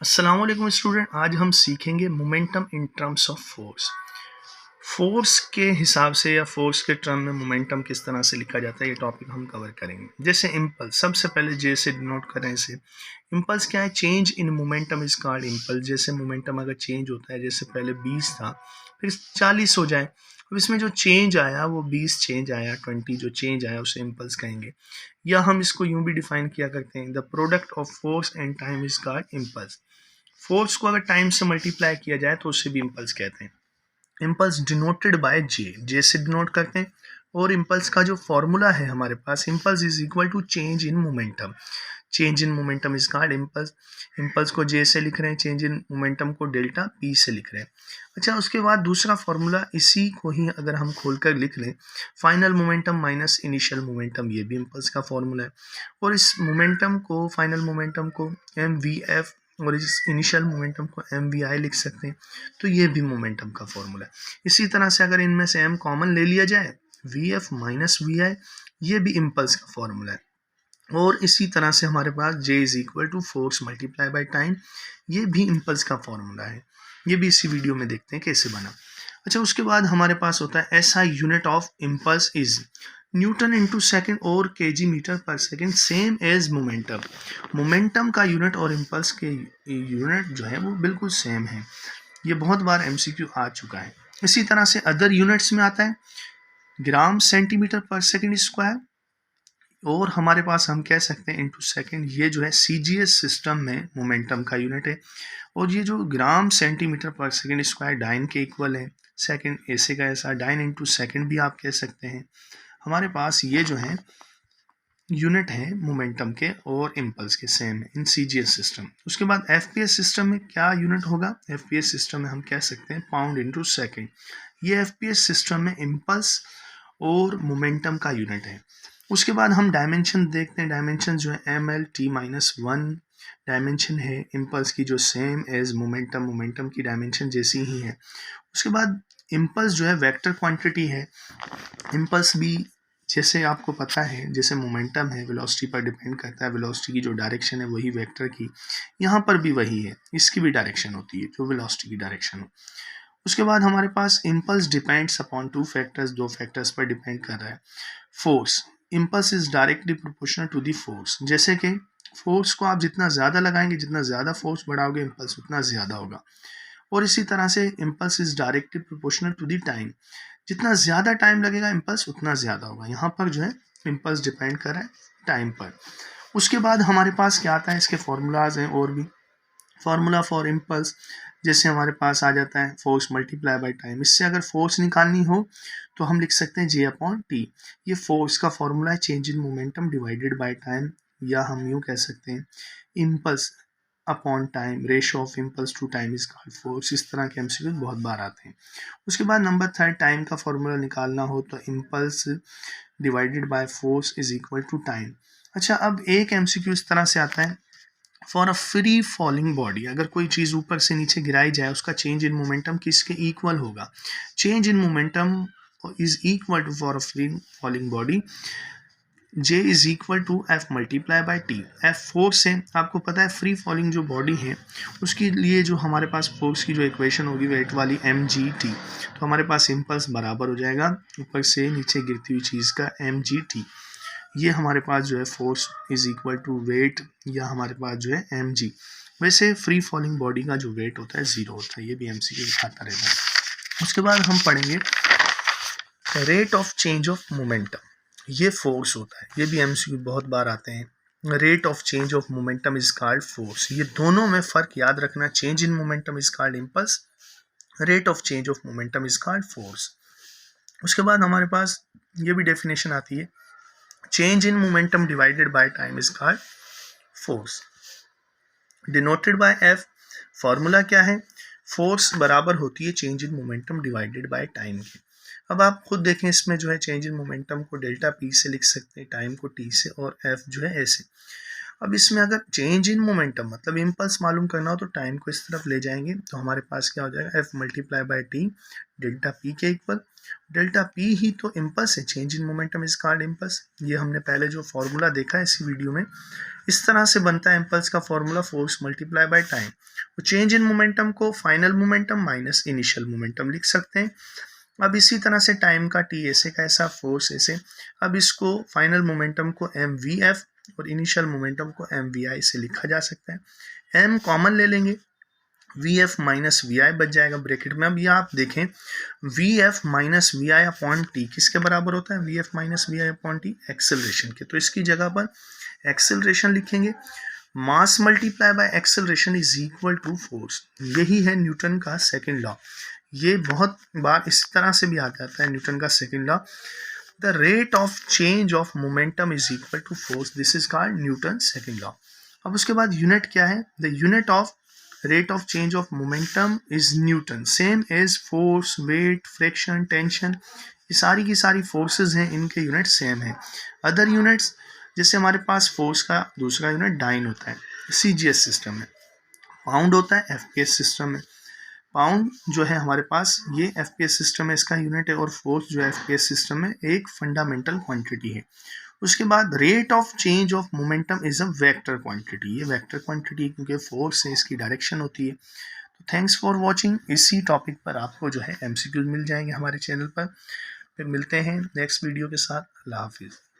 अस्सलाम वालेकुम स्टूडेंट। आज हम सीखेंगे momentum in terms of force. Force के हिसाब से या फोर्स के टर्म में मोमेंटम किस तरह से लिखा जाता है, ये टॉपिक हम कवर करेंगे। जैसे इम्पल्स, सबसे पहले जे से डिनोट करें इसे। इम्पल्स क्या है? Change in momentum is called impulse. जैसे मोमेंटम अगर चेंज होता है, जैसे पहले 20 था फिर 40 हो जाए, अब इसमें जो चेंज आया वो 20 चेंज आया, 20 जो चेंज आया उसे इम्पल्स कहेंगे। या हम इसको यूं भी डिफाइन किया करते हैं, the product of force and time is called impulse. Force को अगर टाइम से मल्टीप्लाई किया जाए तो उसे भी इम्पल्स कहते हैं। इम्पल्स डिनोटेड बाय जे, जे से डिनोट करते हैं। और इम्पल्स का जो फॉर्मूला है हमारे पास, impulse is equal to change in momentum. Change in momentum is called impulse. Impulse को जे से लिख रहे हैं, चेंज इन मोमेंटम को डेल्टा पी से लिख रहे हैं। अच्छा, उसके बाद दूसरा फॉर्मूला, इसी को ही अगर हम खोलकर लिख लें, final momentum minus initial momentum, ये भी इम्पल्स का फॉर्मूला है। और इस मोमेंटम को, फाइनल मोमेंटम को एम वी एफ और इस इनिशियल मोमेंटम को एम वी आई लिख सकते हैं। तो ये भी मोमेंटम का फॉर्मूला है। इसी तरह से अगर इनमें से एम कॉमन ले लिया जाए, वी एफ माइनस वी आई, ये भी इम्पल्स का फॉर्मूला है। और इसी तरह से हमारे पास J is equal to force multiply by time, ये भी इम्पल्स का फॉर्मूला है। ये भी इसी वीडियो में देखते हैं कैसे बना। अच्छा, उसके बाद हमारे पास होता है SI unit of impulse is newton into second और केजी मीटर पर second, same as momentum. Momentum का यूनिट और इम्पल्स के यूनिट जो है वो बिल्कुल सेम है। ये बहुत बार MCQ आ चुका है। इसी तरह से अदर यूनिट्स में आता है ग्राम सेंटीमीटर पर सेकेंड स्क्वायर, और हमारे पास हम कह सकते हैं इनटू सेकंड। ये जो है CGS सिस्टम में मोमेंटम का यूनिट है। और ये जो ग्राम सेंटीमीटर पर सेकंड स्क्वायर डाइन के इक्वल है। सेकंड ऐसे का ऐसा, डाइन इनटू सेकंड भी आप कह सकते हैं। हमारे पास ये जो है यूनिट है मोमेंटम के और इम्पल्स के, सेम इन CGS सिस्टम। उसके बाद FPS सिस्टम में क्या यूनिट होगा? FPS सिस्टम में हम कह सकते हैं पाउंड इंटू सेकेंड। ये FPS सिस्टम में इम्पल्स और मोमेंटम का यूनिट है। उसके बाद हम डायमेंशन देखते हैं। डायमेंशन जो है ML-T-1 डायमेंशन है इम्पल्स की, जो सेम एज मोमेंटम, मोमेंटम की डायमेंशन जैसी ही है। उसके बाद इम्पल्स जो है वेक्टर क्वांटिटी है। इम्पल्स भी जैसे आपको पता है, जैसे मोमेंटम है वेलोसिटी पर डिपेंड करता है, वेलोसिटी की जो डायरेक्शन है वही वेक्टर की, यहाँ पर भी वही है, इसकी भी डायरेक्शन होती है जो वेलोसिटी की डायरेक्शन हो। उसके बाद हमारे पास impulse depends upon two factors, दो फैक्टर्स पर डिपेंड कर रहा है। Force, impulse is directly proportional to the force. जैसे कि फोर्स को आप जितना ज़्यादा लगाएंगे, जितना ज़्यादा फोर्स बढ़ाओगे, इम्पल्स उतना ज़्यादा होगा। और इसी तरह से impulse is directly proportional to the time. जितना ज़्यादा टाइम लगेगा इम्पल्स उतना ज़्यादा होगा। यहाँ पर जो है इम्पल्स डिपेंड कर रहा है टाइम पर। उसके बाद हमारे पास क्या आता है, इसके फॉर्मूलाज हैं और भी। फार्मूला फॉर इम्पल्स जैसे हमारे पास आ जाता है फोर्स मल्टीप्लाई बाय टाइम। इससे अगर फोर्स निकालनी हो तो हम लिख सकते हैं J/T। ये फोर्स का फॉर्मूला है, change in momentum divided by time. या हम यूँ कह सकते हैं impulse upon time, ratio of impulse to time is called force. इस तरह के MCQ बहुत बार आते हैं। उसके बाद नंबर थर्ड, टाइम का फॉर्मूला निकालना हो तो impulse divided by force is equal to time. अच्छा, अब एक MCQ इस तरह से आता है, for a free falling body, अगर कोई चीज़ ऊपर से नीचे गिराई जाए उसका चेंज इन मोमेंटम किसके इक्वल होगा? Change in momentum is equal to, for a free falling body, J is equal to F multiply by T। F force है, आपको पता है फ्री फॉलिंग जो बॉडी है उसके लिए जो हमारे पास फोर्स की जो इक्वेशन होगी वेट वाली mgt, तो हमारे पास इम्पल्स बराबर हो जाएगा ऊपर से नीचे गिरती हुई चीज़ का mgt। ये हमारे पास जो है force is equal to weight, या हमारे पास जो है mg। वैसे फ्री फॉलिंग बॉडी का जो वेट होता है 0 होता है, ये भी MCQ दिखाता रहता है। उसके बाद हम पढ़ेंगे rate of change of momentum. ये फोर्स होता है, ये भी MCQ बहुत बार आते हैं। Rate of change of momentum is called force. ये दोनों में फ़र्क याद रखना, change in momentum is called impulse, rate of change of momentum is called force. उसके बाद हमारे पास ये भी डेफिनेशन आती है, change in momentum divided by time is called force, denoted by F। Formula क्या है? फोर्स बराबर होती है change in momentum divided by time के। अब आप खुद देखें, इसमें जो है चेंज इन मोमेंटम को डेल्टा P से लिख सकते हैं, टाइम को T से, और F जो है ऐसे। अब इसमें अगर चेंज इन मोमेंटम मतलब इम्पल्स मालूम करना हो तो टाइम को इस तरफ ले जाएंगे, तो हमारे पास क्या हो जाएगा, F multiply by T delta P के इक्वल, डेल्टा पी ही तो इम्पल्स है, change in momentum is called impulse. ये हमने पहले जो फॉर्मूला देखा है इसी वीडियो में, इस तरह से बनता है इम्पल्स का formula, force multiply by time. तो चेंज इन मोमेंटम को final momentum minus initial momentum लिख सकते हैं। अब इसी तरह से टाइम का टी ऐसे का ऐसा, फोर्स ऐसे। अब इसको फाइनल मोमेंटम को एम वी एफ और इनिशियल मोमेंटम को एम वी आई से लिखा जा सकता है। एम कॉमन ले लेंगे, V F minus V I बच जाएगा ब्रैकेट में। अब ये आप देखें, V F minus V I upon T किसके बराबर होता है, V F minus V I upon T acceleration के। तो इसकी जगह पर एक्सेलरेशन लिखेंगे, mass multiply by acceleration is equal to force. यही है न्यूटन का सेकंड लॉ। ये बहुत बार इस तरह से भी आ जाता है न्यूटन का second law, the rate of change of momentum is equal to force, this is called Newton second law. अब उसके बाद यूनिट क्या है, the unit of rate of change of momentum is newton, same as force, weight, friction, tension, ये सारी की सारी forces हैं, इनके यूनिट सेम है। अदर यूनिट्स जैसे हमारे पास फोर्स का दूसरा यूनिट डाइन होता है सीजीएस सिस्टम में, पाउंड होता है एफपीएस सिस्टम में। पाउंड जो है हमारे पास ये एफपीएस सिस्टम में इसका यूनिट है, और फोर्स जो है एफपीएस सिस्टम में एक फंडामेंटल क्वांटिटी है। उसके बाद rate of change of momentum is a vector quantity, ये वेक्टर क्वांटिटी क्योंकि फोर्स से इसकी डायरेक्शन होती है। तो थैंक्स फॉर वाचिंग। इसी टॉपिक पर आपको जो है एमसीक्यूज मिल जाएंगे हमारे चैनल पर। फिर मिलते हैं नेक्स्ट वीडियो के साथ। अल्लाह हाफिज़।